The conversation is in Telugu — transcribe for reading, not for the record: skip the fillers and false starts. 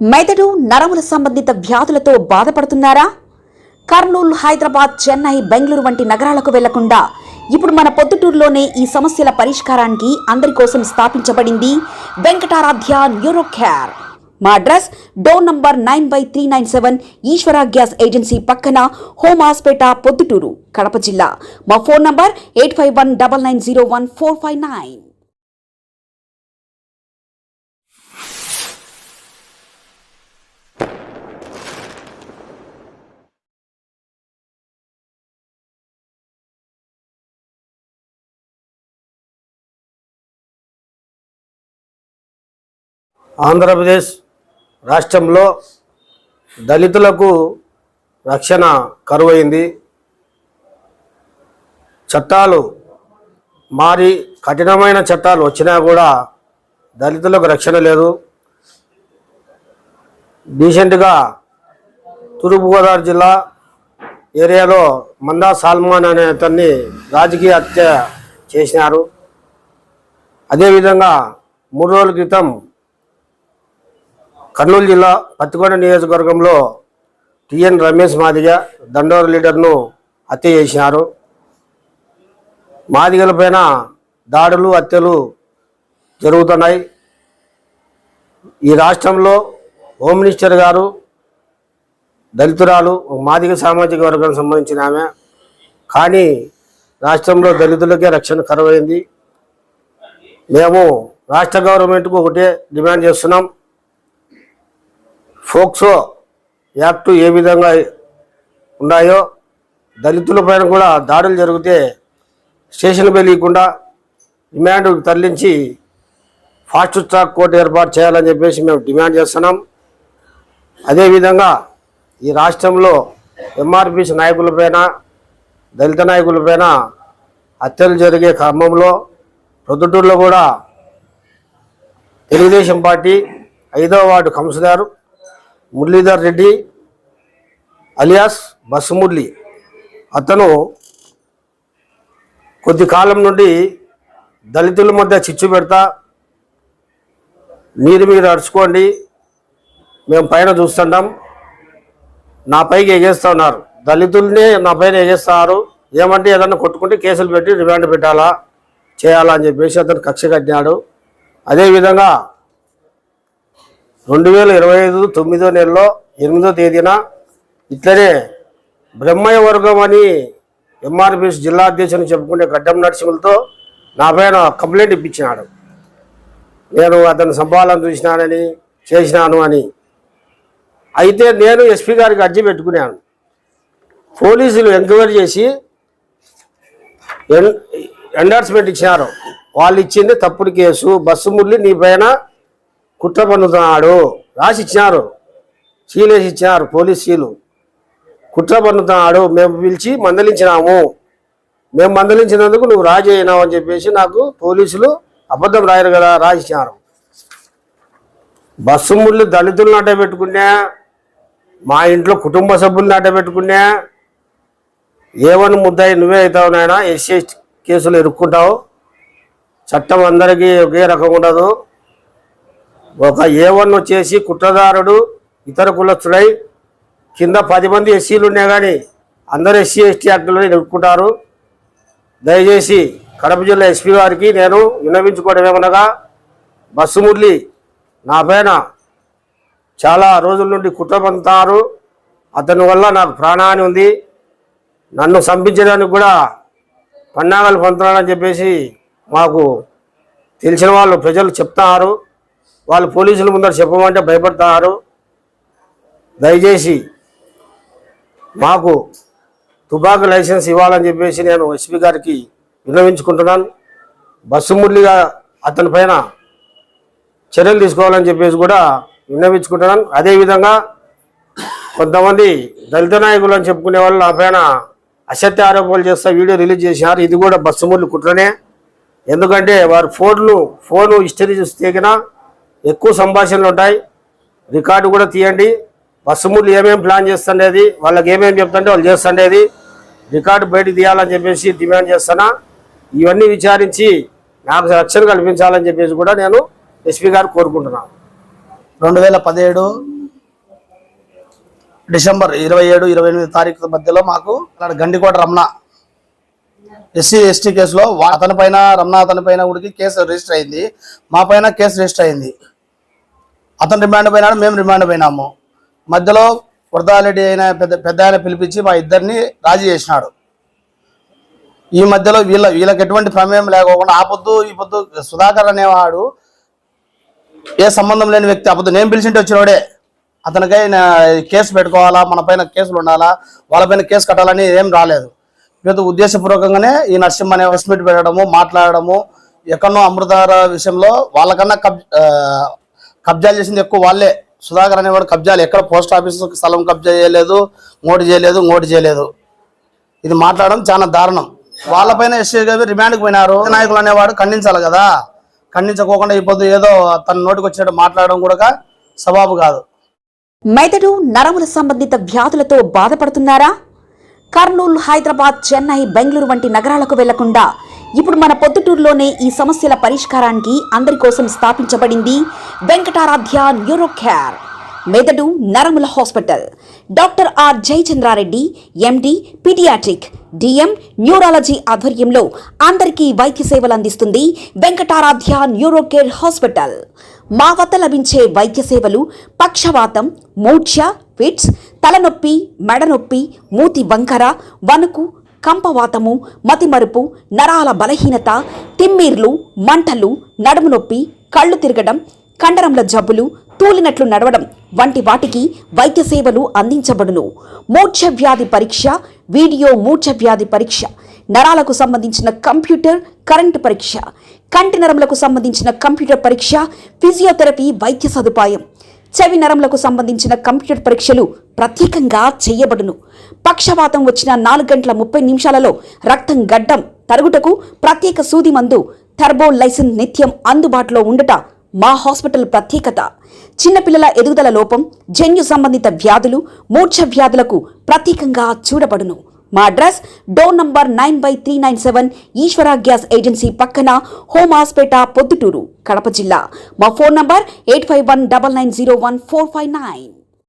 మెదడు నరముల సంబంధిత వ్యాధులతో బాధపడుతున్నారా? కర్నూలు, హైదరాబాద్, చెన్నై, బెంగళూరు వంటి నగరాలకు వెళ్లకుండా ఇప్పుడు మన పొద్దుటూరులోనే ఈ సమస్యల పరిష్కారానికి అందరి కోసం స్థాపించబడింది వెంకటారాధ్య న్యూరో కేర్. మా అడ్రస్ డోర్ నంబర్ 9/397 ఈశ్వర గ్యాస్ ఏజెన్సీ పక్కన, హోమ్ హాస్పేట, పొద్దుటూరు, కడప జిల్లా. మా ఫోన్ నంబర్ 8519901459. ఆంధ్రప్రదేశ్ రాష్ట్రంలో దళితులకు రక్షణ కరువైంది. చట్టాలు మారి కఠినమైన చట్టాలు వచ్చినా కూడా దళితులకు రక్షణ లేదు. రీసెంట్గా తూర్పుగోదావరి జిల్లా ఏరియాలో మందా సాల్మాన్ అనే అతన్ని రాజకీయ హత్య చేసినారు. అదేవిధంగా 3 రోజుల క్రితం కర్నూలు జిల్లా పత్తికొండ నియోజకవర్గంలో టిఎన్ రమేష్ మాదిగ దండోర లీడర్ను హత్య చేసినారు. మాదిగలపైన దాడులు, హత్యలు జరుగుతున్నాయి. ఈ రాష్ట్రంలో హోమ్ మినిస్టర్ గారు దళితురాలు, మాదిగ సామాజిక వర్గానికి సంబంధించిన ఆమె. కానీ రాష్ట్రంలో దళితులకే రక్షణ కరువైంది. మేము రాష్ట్ర గవర్నమెంట్కు ఒకటే డిమాండ్ చేస్తున్నాం. ఫోక్సో యాక్టు ఏ విధంగా ఉన్నాయో దళితుల పైన కూడా దాడులు జరిగితే స్టేషన్ వెళ్ళకుండా రిమాండ్ తరలించి ఫాస్ట్ ట్రాక్ కోర్టు ఏర్పాటు చేయాలని చెప్పేసి మేము డిమాండ్ చేస్తున్నాం. అదేవిధంగా ఈ రాష్ట్రంలో ఎంఆర్పిసి నాయకులపైన, దళిత నాయకులపైన హత్యలు జరిగే క్రమంలో ప్రొద్దుటూరులో కూడా తెలుగుదేశం పార్టీ 5వ ward councillor Muralidhar Reddy alias bus Murali, అతను కొద్ది కాలం నుండి దళితుల మధ్య చిచ్చు పెడతా, మీరు అరుచుకోండి, మేము పైన చూస్తుంటాం, నా పైకి ఎగేస్తూ ఉన్నారు, దళితుల్ని నా పైన ఎగేస్తారు, ఏమంటే ఏదన్నా కొట్టుకుంటే కేసులు పెట్టి రిమాండ్ పెట్టాలా చేయాలా అని చెప్పేసి అతను కక్ష కట్టినాడు. అదేవిధంగా 2025 9వ నెలలో 8వ తేదీన ఇట్లనే బ్రహ్మయ్య వర్గం అని ఎంఆర్పిఎస్ జిల్లా అధ్యక్షుని చెప్పుకునే గడ్డం నరసింహులతో నా పైన కంప్లైంట్ ఇప్పించినాడు. నేను అతను సంపాదన చూసినానని, చేసినాను అని. అయితే నేను ఎస్పీ గారికి అర్జీ పెట్టుకున్నాను. పోలీసులు ఎంక్వైరీ చేసి ఎండార్స్మెంట్ ఇచ్చినారు. వాళ్ళు ఇచ్చింది తప్పుడు కేసు, బస్సు మురళి నీ పైన కుట్ర పన్నుతున్నాడు రాసి ఇచ్చినారు, సీలేసి ఇచ్చినారు, పోలీస్ సీలు. కుట్ర పన్నుతున్నాడు, మేము పిలిచి మందలించినాము, మేము మందలించినందుకు నువ్వు రాజీ అయినావు అని చెప్పేసి నాకు పోలీసులు అబద్ధం రాయరు కదా రాసి ఇచ్చినారు. బస్సు మురళి దళితులను అడ్డ పెట్టుకున్నా, మా ఇంట్లో కుటుంబ సభ్యులను అడ్డ పెట్టుకున్నా, ఏవని ముద్దాయి నువ్వే అవుతావు నాయన, ఎస్సీ కేసులు ఇరుక్కుంటావు, చట్టం అందరికీ ఒకే రకం ఉండదు. ఒక A1 వచ్చేసి కుట్రదారుడు ఇతర కులస్తుడై కింద 10 మంది ఎస్సీలు ఉన్నాయి, కానీ అందరూ ఎస్సీ ఎస్టీ యాక్టులను ఎదుర్కొంటారు. దయచేసి కడప జిల్లా ఎస్పీ గారికి నేను విన్నవించుకోవడం ఏమనగా, బస్సు మురళి నా పైన చాలా రోజుల నుండి కుట్ర పొందుతారు, అతని వల్ల నాకు ప్రాణహాని ఉంది, నన్ను చంపించడానికి కూడా పన్నాగాలు పొందుతున్నాడని చెప్పేసి మాకు తెలిసిన వాళ్ళు ప్రజలు చెప్తున్నారు. వాళ్ళు పోలీసుల ముందర చెప్పమంటే భయపడతారు. దయచేసి మాకు తుపాకీ లైసెన్స్ ఇవ్వాలని చెప్పేసి నేను ఎస్పీ గారికి విన్నవించుకుంటున్నాను. బస్సు మురళిగా అతని పైన చర్యలు తీసుకోవాలని చెప్పేసి కూడా విన్నవించుకుంటున్నాను. అదేవిధంగా కొంతమంది దళిత నాయకులు అని చెప్పుకునే వాళ్ళు నా పైన అసత్య ఆరోపణలు చేస్తా వీడియో రిలీజ్ చేసినారు. ఇది కూడా బస్సు మురళి కుట్రనే. ఎందుకంటే వారు ఫోను హిస్టరీ చూస్తే ఎక్కువ సంభాషణలు ఉంటాయి, రికార్డు కూడా తీయండి. బస్సు మురళి ఏమేమి ప్లాన్ చేస్తుండేది, వాళ్ళకి ఏమేమి చెప్తుంటే వాళ్ళు చేస్తుండేది, రికార్డు బయటకు తీయాలని చెప్పేసి డిమాండ్ చేస్తున్నా. ఇవన్నీ విచారించి నాకు రక్షణ కల్పించాలని చెప్పేసి కూడా నేను ఎస్పీ గారు కోరుకుంటున్నాను. 2017 డిసెంబర్ 27-28 తారీఖు మధ్యలో మాకు అక్కడ గండికోట రమణ SC/ST కేసులో అతని పైన కూడా కేసు రిజిస్టర్ అయింది, మా పైన కేసు రిజిస్టర్ అయింది. అతను రిమాండ్ పోయినాడు, మేము రిమాండ్ పోయినాము. మధ్యలో వరదారెడ్డి అయిన పెద్ద ఆయన పిలిపించి మా ఇద్దరిని రాజీ చేసినాడు. ఈ మధ్యలో వీళ్ళకి ఎటువంటి ప్రమేయం లేకోకుండా ఆ పొద్దు ఈ పొద్దు సుధాకర్ అనేవాడు ఏ సంబంధం లేని వ్యక్తి. అప్పుడు నేను పిలిచింటే వచ్చినోడే. అతనికై కేసు పెట్టుకోవాలా, మన పైన కేసులు ఉండాలా, వాళ్ళపైన కేసు కట్టాలని ఏం రాలేదు. వీళ్ళు ఉద్దేశపూర్వకంగానే ఈ నరసింహ అనే ప్రెస్ మీట్ పెట్టడము, మాట్లాడము. ఎక్కడో అమృతార విషయంలో వాళ్ళకన్నా కబ్జాలు చేసింది ఎక్కువ వాళ్ళే. సుధాకర్ అనేవాడు కబ్జాలు ఎక్కడ పోస్ట్ ఆఫీస్ స్థలం కబ్జా చేయలేదు, ఇంకోటి చేయలేదు. ఇది మాట్లాడడం చాలా దారుణం. వాళ్ళపైన ఎస్ఐ గారు రిమాండ్కి పోయినారు. నాయకులు అనేవాడు ఖండించాలి కదా, ఖండించకోకుండా ఇప్పుడు ఏదో తన నోటికి వచ్చినట్టు మాట్లాడడం కూడా సవాబు కాదు. మెదడు నరముల సంబంధిత వ్యాధులతో బాధపడుతున్నారా? కర్నూలు, హైదరాబాద్, చెన్నై, బెంగళూరు వంటి నగరాలకు వెళ్లకుండా ఇప్పుడు మన పొద్దుటూరులోనే ఈ సమస్యల పరిష్కారానికి అందరి కోసం స్థాపించబడింది వెంకటారాధ్య న్యూరో కేర్ మెదడు నరముల hospital. Doctor R Jayachandra Reddy MD paediatric DM neurology ఆధ్వర్యంలో అందరికీ వైద్య సేవలు అందిస్తుంది వెంకటారాధ్య న్యూరో కేర్ హాస్పిటల్. మా వద్ద లభించే వైద్య సేవలు పక్షవాతం, మూర్ఛ, ఫిట్స్, తలనొప్పి, మెడనొప్పి, మూతి వంకర, వణుకు, కంపవాతము, మతిమరుపు, నరాల బలహీనత, తిమ్మిర్లు, మంటలు, నడుము నొప్పి, కళ్ళు తిరగడం, కండరంల జబ్బులు, తూలినట్లు నడవడం వంటి వాటికి వైద్య సేవలు అందించబడును. మూర్ఛ వ్యాధి పరీక్ష, వీడియో మూర్ఛ వ్యాధి పరీక్ష, నరాలకు సంబంధించిన కంప్యూటర్ కరెంటు పరీక్ష, కంటి నరములకు సంబంధించిన కంప్యూటర్ పరీక్ష, ఫిజియోథెరపీ వైద్య సదుపాయం, చెవి నరములకు సంబంధించిన కంప్యూటర్ పరీక్షలు ప్రత్యేకంగా చేయబడును. పక్షవాతం వచ్చిన 4 గంటల 30 నిమిషాలలో రక్తం గడ్డం తరుగుటకు ప్రత్యేక సూది మందు థర్బోలైసిన్ నిత్యం అందుబాటులో ఉండట మా హాస్పిటల్ ప్రత్యేకత. చిన్నపిల్లల ఎదుగుదల లోపం, జన్యు సంబంధిత వ్యాధులు, మూర్ఛ వ్యాధులకు ప్రత్యేకంగా చూడబడును. మా అడ్రస్ డోర్ నంబర్ 9/397 ఈశ్వర గ్యాస్ ఏజెన్సీ పక్కన, హోమాస్పేట, పొద్దుటూరు, కడప జిల్లా. మా ఫోన్ నంబర్ 8519901459.